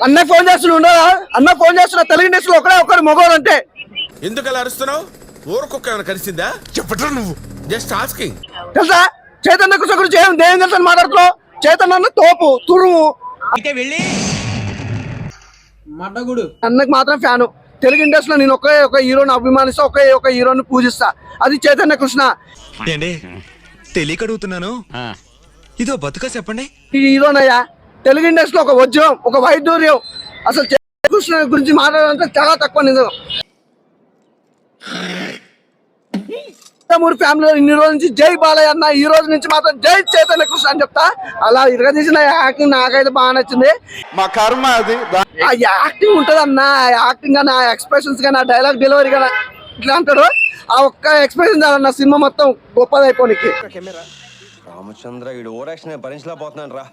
అన్న ఫోన్ చేస్తున్నా అన్న ఫోన్ చేస్తున్నా తెలుగు ఇండస్ట్రీలో ఒకడే ఒకరు మగవాడు అంటే ఎందుకు అలా అరుస్తున్నావు? ఊరుకొక్క ఏమైనా కలిసిందా? చెప్పట్రా నువ్వు. Just asking. తెలుసా చైతన్య కృష్ణ గురించి ఏం దేని తెలుసు మాట్లాడుతున్నావు? చైతన్య తోపు తురుము అన్నకు మాత్రం ఫ్యాను. తెలుగు ఇండస్ట్రీలో నేను ఒక హీరోని అభిమానిస్తా, ఒక హీరోని పూజిస్తా, అది చైతన్య కృష్ణ. తెలియక అడుగుతున్నాను, ఇదో బతుక చెప్పండి. ఈ హీరోనయ్యా తెలుగు ఇండస్ట్రీలో ఒక వజ్రం, ఒక వైడూర్యం. అసలు చైతన్య కృష్ణ గురించి మాట్లాడాలంటే చాలా తక్కువ నిజం. మూడు ఫ్యామిలీలో ఇన్ని రోజుల నుంచి జై బాలయ్య అన్న, ఈ రోజు నుంచి మాత్రం జై చైతన్య కృష్ణ అని చెప్తా. అలా ఇరగదీసిన యాక్టింగ్ నాకైతే బాగా నచ్చింది. మా కర్మ అది. ఆ యాక్టింగ్ ఉంటది అన్న, యాక్టింగ్ కానీ, ఆ ఎక్స్ప్రెషన్స్ కానీ, ఆ డైలాగ్ డెలివరీ కానీ ఇట్లా అంటాడు. ఆ ఒక్క ఎక్స్ప్రెషన్ చాలన్న సినిమా మొత్తం గొప్పదైపోనికి. రామచంద్ర, ఈ ఓవర్ యాక్షన్ భరించలేకపోతున్నాను రా.